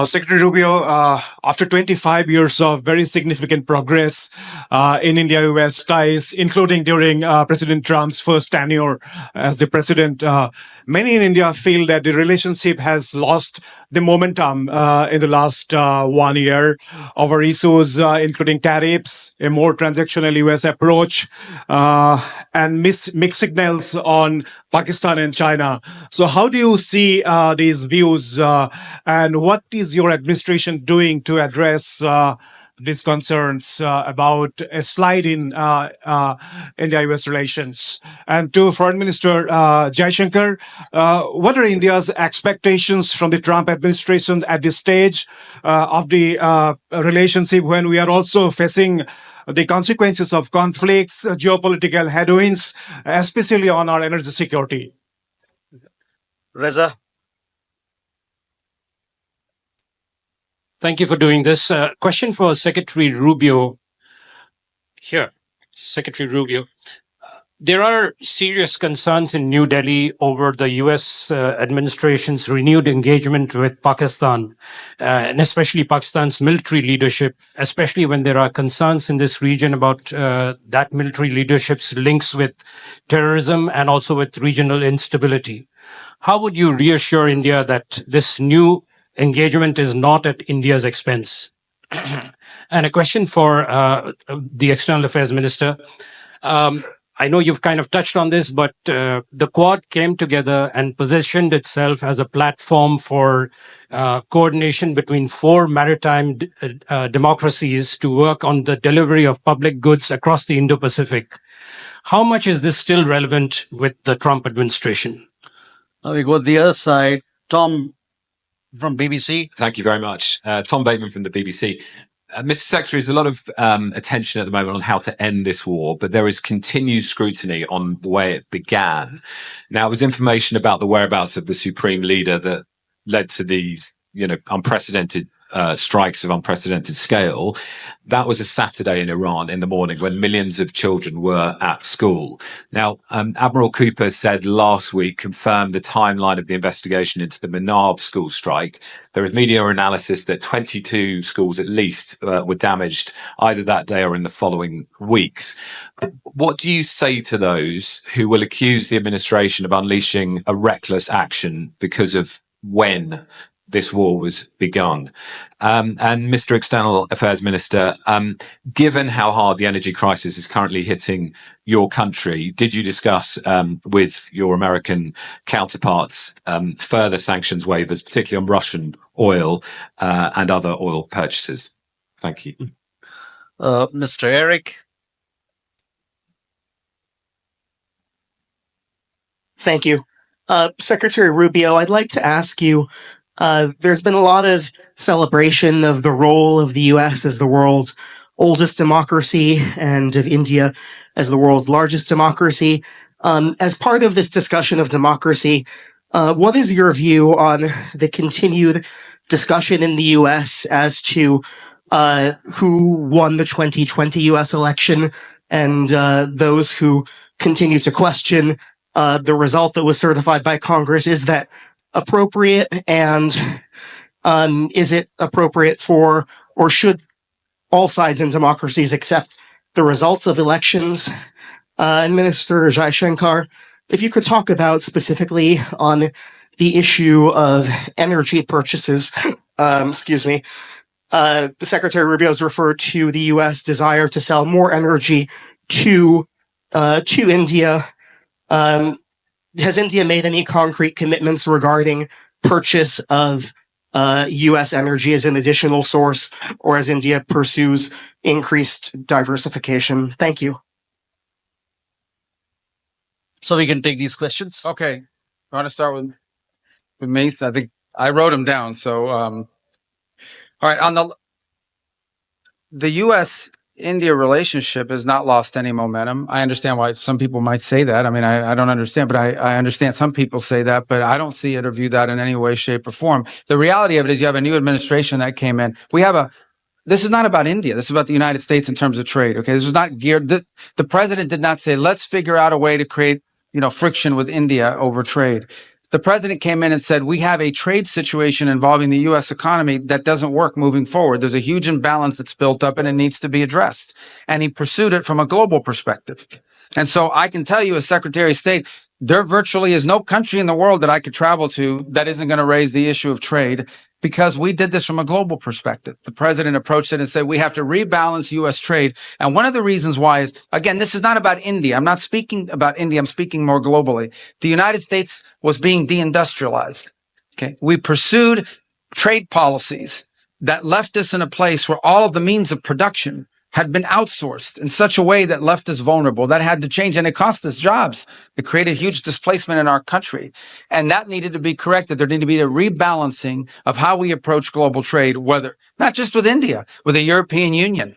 Secretary Rubio, after 25 years of very significant progress in India-US ties, including during President Trump's first tenure as the president, many in India feel that the relationship has lost the momentum in the last 1 year over issues including tariffs, a more transactional US approach, and mixed signals on Pakistan and China. So how do you see these views and what is your administration doing to address these concerns about a slide in India-US relations? And to Foreign Minister Jaishankar, what are India's expectations from the Trump administration at this stage of the relationship when we are also facing the consequences of conflicts, geopolitical headwinds, especially on our energy security? Reza. Thank you for doing this. Question for Secretary Rubio. Here, Secretary Rubio. There are serious concerns in New Delhi over the U.S. Administration's renewed engagement with Pakistan, and especially Pakistan's military leadership, especially when there are concerns in this region about that military leadership's links with terrorism and also with regional instability. How would you reassure India that this new engagement is not at India's expense? And a question for the External Affairs Minister. I know you've kind of touched on this, but the Quad came together and positioned itself as a platform for coordination between four maritime democracies to work on the delivery of public goods across the Indo-Pacific. How much is this still relevant with the Trump administration? Now we go to the other side. Tom from BBC. Thank you very much. Tom Bateman from the BBC. Mr. Secretary, there's a lot of attention at the moment on how to end this war, but there is continued scrutiny on the way it began. Now, it was information about the whereabouts of the Supreme Leader that led to these, unprecedented strikes of unprecedented scale. That was a Saturday in Iran in the morning when millions of children were at school. Now, Admiral Cooper said last week, confirmed the timeline of the investigation into the Manab school strike. There is media analysis that 22 schools at least were damaged either that day or in the following weeks. What do you say to those who will accuse the administration of unleashing a reckless action because of when this war was begun? And Mr. External Affairs Minister, given how hard the energy crisis is currently hitting your country, did you discuss with your American counterparts further sanctions waivers, particularly on Russian oil and other oil purchases? Thank you. Mr. Eric. Thank you. Secretary Rubio, I'd like to ask you, there's been a lot of celebration of the role of the U.S. as the world's oldest democracy and of India as the world's largest democracy. As part of this discussion of democracy, what is your view on the continued discussion in the U.S. as to who won the 2020 U.S. election and those who continue to question the result that was certified by Congress? Is that appropriate, and is it appropriate for, or should all sides in democracies accept the results of elections? And Minister Jaishankar, if you could talk about specifically on the issue of energy purchases, the Secretary Rubio has referred to the U.S. desire to sell more energy to India. Has India made any concrete commitments regarding purchase of U.S. energy as an additional source, or as India pursues increased diversification? Thank you. So we can take these questions. Okay. I want to start with me. I think I wrote them down. So, all right. On the U.S.-India relationship has not lost any momentum. I understand why some people might say that. I mean, I don't understand, but I understand some people say that, but I don't see it or view that in any way, shape, or form. The reality of it is you have a new administration that came in. This is not about India. This is about the United States in terms of trade. Okay. This is not geared. The president did not say, let's figure out a way to create, friction with India over trade. the president came in and said, we have a trade situation involving the U.S. economy that doesn't work moving forward. There's a huge imbalance that's built up and it needs to be addressed. And he pursued it from a global perspective. And so I can tell you as Secretary of State, there virtually is no country in the world that I could travel to that isn't going to raise the issue of trade, because we did this from a global perspective. The president approached it and said, we have to rebalance U.S. trade. And one of the reasons why is, again, this is not about India. I'm not speaking about India. I'm speaking more globally. The United States was being deindustrialized. Okay. We pursued trade policies that left us in a place where all of the means of production had been outsourced in such a way that left us vulnerable. That had to change, and it cost us jobs. It created huge displacement in our country. And that needed to be corrected. There needed to be a rebalancing of how we approach global trade, whether not just with India, with the European Union,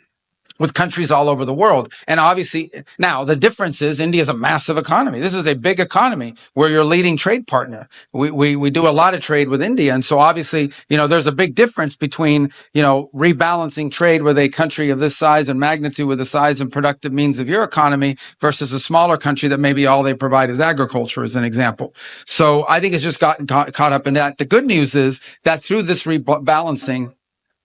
with countries all over the world. And obviously, now the difference is India is a massive economy. This is a big economy. We're your leading trade partner. We do a lot of trade with India. And so obviously, there's a big difference between, rebalancing trade with a country of this size and magnitude, with the size and productive means of your economy, versus a smaller country that maybe all they provide is agriculture, as an example. So I think it's just gotten caught up in that. The good news is that through this rebalancing,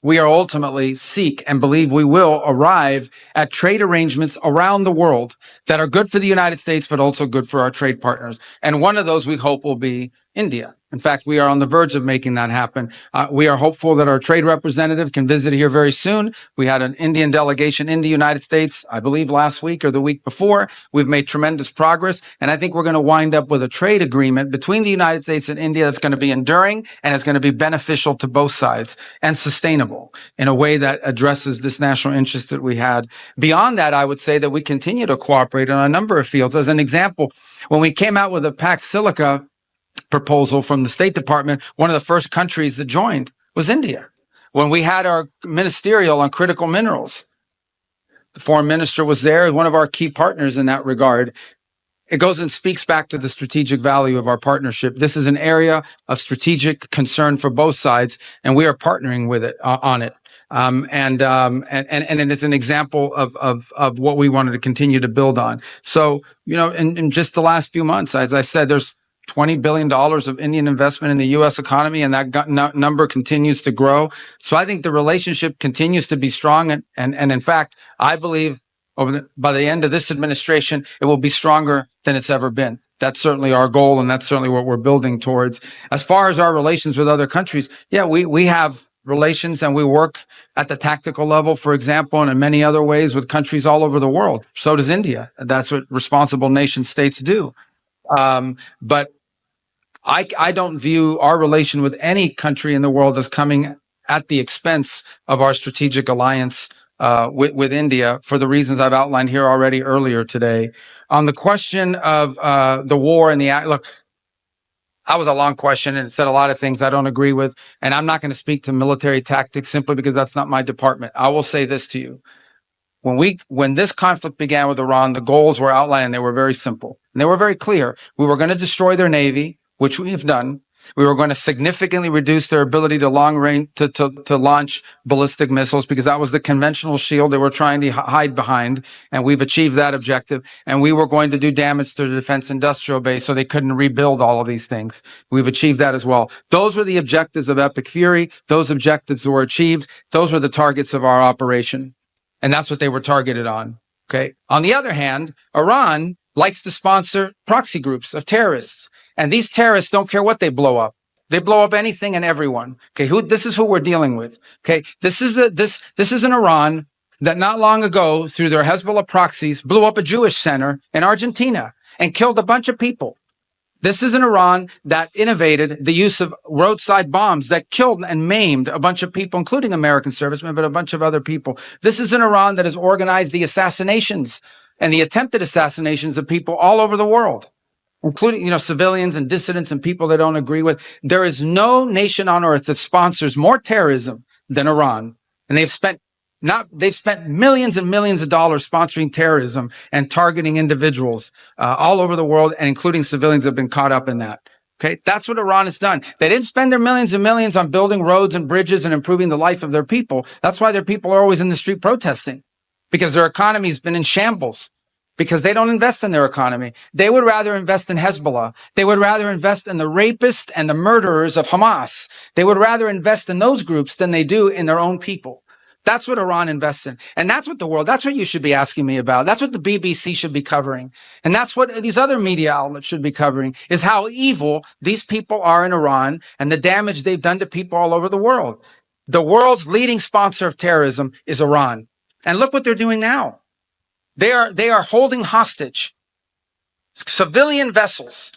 we are ultimately seek and believe we will arrive at trade arrangements around the world that are good for the United States, but also good for our trade partners. And one of those we hope will be India. In fact, we are on the verge of making that happen. We are hopeful that our trade representative can visit here very soon. We had an Indian delegation in the United States, I believe last week or the week before. We've made tremendous progress. And I think we're going to wind up with a trade agreement between the United States and India that's going to be enduring, and it's going to be beneficial to both sides and sustainable in a way that addresses this national interest that we had. Beyond that, I would say that we continue to cooperate on a number of fields. As an example, when we came out with the Pax Silica proposal from the State Department, one of the first countries that joined was India. When we had our ministerial on critical minerals, the foreign minister was there, one of our key partners in that regard. It goes and speaks back to the strategic value of our partnership. This is an area of strategic concern for both sides, and we are partnering with it on it. And it's an example of what we wanted to continue to build on. So, in just the last few months, as I said, there's $20 billion of Indian investment in the U.S. economy, and that number continues to grow. So I think the relationship continues to be strong. And in fact, I believe by the end of this administration, it will be stronger than it's ever been. That's certainly our goal, and that's certainly what we're building towards. As far as our relations with other countries, we have relations, and we work at the tactical level, for example, and in many other ways with countries all over the world. So does India. That's what responsible nation states do. But I don't view our relation with any country in the world as coming at the expense of our strategic alliance with India, for the reasons I've outlined here already earlier today. On the question of the war and look, that was a long question, and it said a lot of things I don't agree with, and I'm not going to speak to military tactics simply because that's not my department. I will say this to you. When this conflict began with Iran, the goals were outlined, and they were very simple. And they were very clear. We were going to destroy their navy, which we have done. We were going to significantly reduce their ability to long range, to launch ballistic missiles, because that was the conventional shield they were trying to hide behind. And we've achieved that objective. And we were going to do damage to the defense industrial base so they couldn't rebuild all of these things. We've achieved that as well. Those were the objectives of Epic Fury. Those objectives were achieved. Those were the targets of our operation. And that's what they were targeted on. Okay. On the other hand, Iran likes to sponsor proxy groups of terrorists. And these terrorists don't care what they blow up. They blow up anything and everyone. Okay. This is who we're dealing with. Okay. This is an Iran that not long ago, through their Hezbollah proxies, blew up a Jewish center in Argentina and killed a bunch of people. This is an Iran that innovated the use of roadside bombs that killed and maimed a bunch of people, including American servicemen, but a bunch of other people. This is an Iran that has organized the assassinations and the attempted assassinations of people all over the world, including, civilians and dissidents and people they don't agree with. There is no nation on earth that sponsors more terrorism than Iran. And they've spent millions and millions of dollars sponsoring terrorism and targeting individuals all over the world, and including civilians have been caught up in that. Okay, that's what Iran has done. They didn't spend their millions and millions on building roads and bridges and improving the life of their people. That's why their people are always in the street protesting, because their economy has been in shambles. because they don't invest in their economy. They would rather invest in Hezbollah. They would rather invest in the rapists and the murderers of Hamas. They would rather invest in those groups than they do in their own people. That's what Iran invests in. And that's what the world, that's what you should be asking me about. That's what the BBC should be covering. And that's what these other media outlets should be covering, is how evil these people are in Iran and the damage they've done to people all over the world. The world's leading sponsor of terrorism is Iran. And look what they're doing now. They are holding hostage civilian vessels,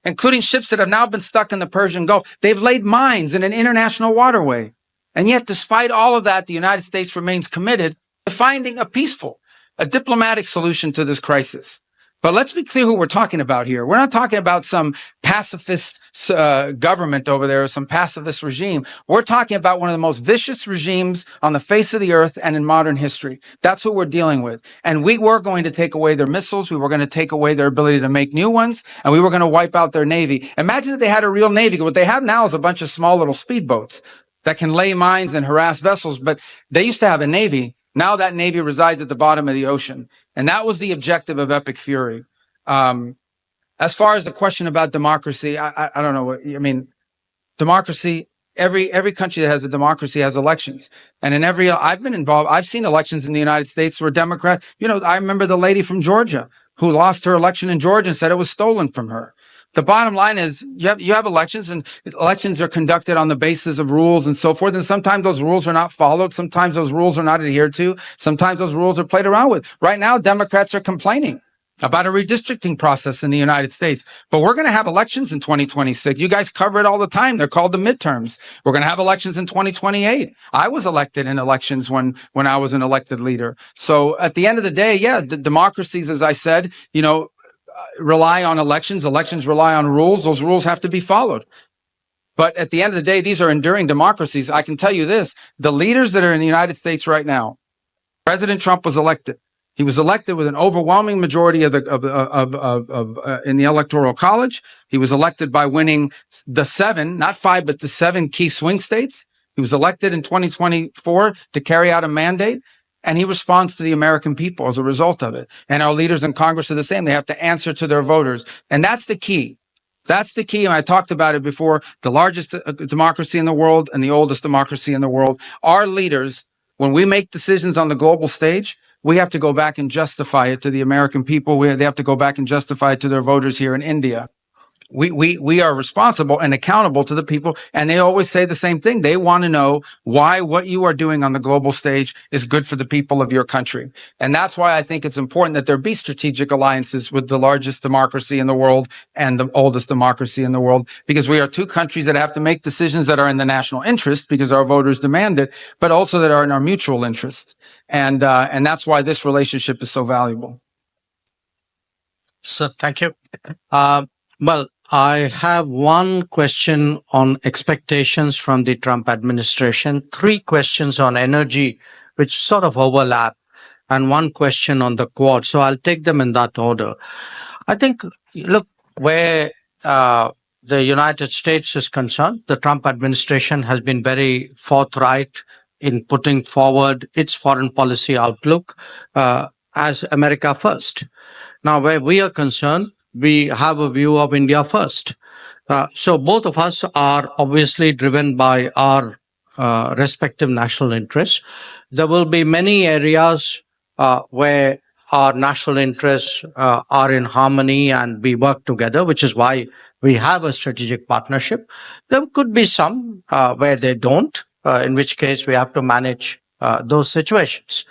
including ships that have now been stuck in the Persian Gulf. They've laid mines in an international waterway. And yet, despite all of that, the United States remains committed to finding a diplomatic solution to this crisis. But let's be clear who we're talking about here. We're not talking about some pacifist government over there or some pacifist regime. We're talking about one of the most vicious regimes on the face of the earth and in modern history. That's who we're dealing with. And we were going to take away their missiles. We were going to take away their ability to make new ones. And we were going to wipe out their Navy. Imagine if they had a real Navy. What they have now is a bunch of small little speedboats that can lay mines and harass vessels. But they used to have a Navy. Now that Navy resides at the bottom of the ocean. And that was the objective of Epic Fury. As far as the question about democracy, I don't know what, I mean, democracy, every country that has a democracy has elections. And in I've been involved, I've seen elections in the United States where Democrats, I remember the lady from Georgia who lost her election in Georgia and said it was stolen from her. The bottom line is you have elections, and elections are conducted on the basis of rules and so forth. And sometimes those rules are not followed. Sometimes those rules are not adhered to. Sometimes those rules are played around with. Right now, Democrats are complaining about a redistricting process in the United States. But we're going to have elections in 2026. You guys cover it all the time. They're called the midterms. We're going to have elections in 2028. I was elected in elections when I was an elected leader. So at the end of the day, the democracies, as I said, rely on elections. Elections rely on rules. Those rules have to be followed. But at the end of the day, these are enduring democracies. I can tell you this, the leaders that are in the United States right now, President Trump was elected. He was elected with an overwhelming majority in the Electoral College. He was elected by winning the 7, not 5, but the 7 key swing states. He was elected in 2024 to carry out a mandate. And he responds to the American people as a result of it. And our leaders in Congress are the same. They have to answer to their voters. And that's the key. That's the key. And I talked about it before. The largest democracy in the world and the oldest democracy in the world. Our leaders, when we make decisions on the global stage, we have to go back and justify it to the American people. They have to go back and justify it to their voters here in India. We are responsible and accountable to the people. And they always say the same thing. They want to know why what you are doing on the global stage is good for the people of your country. And that's why I think it's important that there be strategic alliances with the largest democracy in the world and the oldest democracy in the world, because we are two countries that have to make decisions that are in the national interest because our voters demand it, but also that are in our mutual interest. And that's why this relationship is so valuable. So thank you. Well, I have one question on expectations from the Trump administration, 3 questions on energy, which sort of overlap, and 1 question on the Quad. So I'll take them in that order. I think, look, where the United States is concerned, the Trump administration has been very forthright in putting forward its foreign policy outlook as America first. Now, where we are concerned, we have a view of India first. So both of us are obviously driven by our respective national interests. There will be many areas where our national interests are in harmony and we work together, which is why we have a strategic partnership. There could be some where they don't, in which case we have to manage those situations.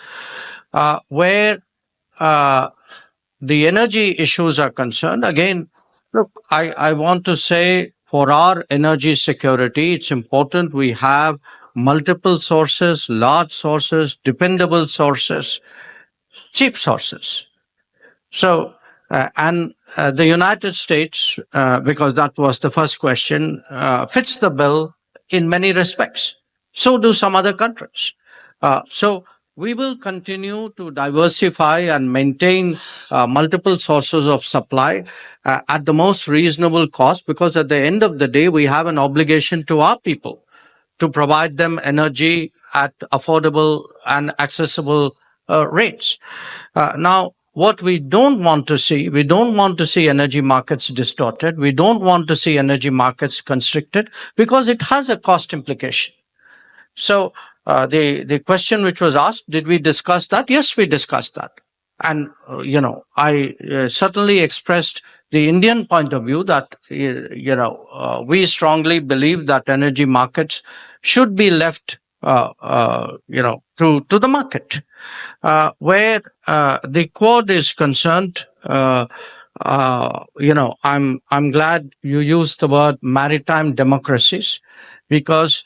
Where the energy issues are concerned, again, look, I want to say for our energy security, it's important we have multiple sources, large sources, dependable sources, cheap sources. So, the United States, because that was the first question, fits the bill in many respects. So do some other countries. So we will continue to diversify and maintain multiple sources of supply at the most reasonable cost, because at the end of the day, we have an obligation to our people to provide them energy at affordable and accessible rates. Now, what we don't want to see, we don't want to see energy markets distorted. We don't want to see energy markets constricted because it has a cost implication. So the question which was asked, did we discuss that? Yes, we discussed that. And, I certainly expressed the Indian point of view that, we strongly believe that energy markets should be left, to the market. Where the Quad is concerned, I'm glad you used the word maritime democracies because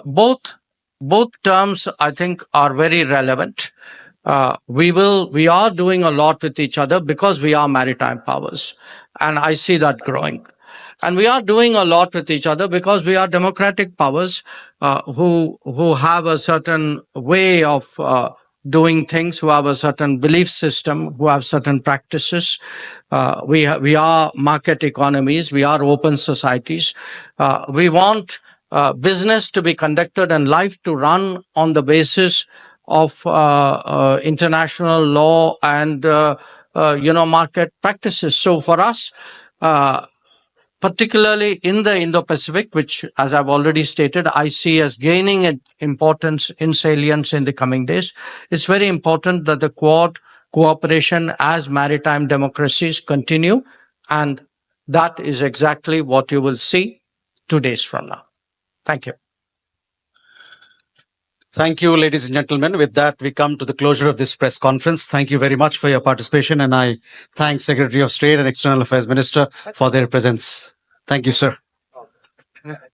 both terms, I think, are very relevant. We are doing a lot with each other because we are maritime powers, and I see that growing. And we are doing a lot with each other because we are democratic powers who have a certain way of doing things, who have a certain belief system, who have certain practices. We are market economies. We are open societies. We want business to be conducted and life to run on the basis of international law and market practices. So for us, particularly in the Indo-Pacific, which, as I've already stated, I see as gaining in importance in salience in the coming days, it's very important that the Quad cooperation as maritime democracies continue, and that is exactly what you will see 2 days from now. Thank you. Thank you, ladies and gentlemen. With that, we come to the closure of this press conference. Thank you very much for your participation, and I thank Secretary of State and External Affairs Minister for their presence. Thank you, sir.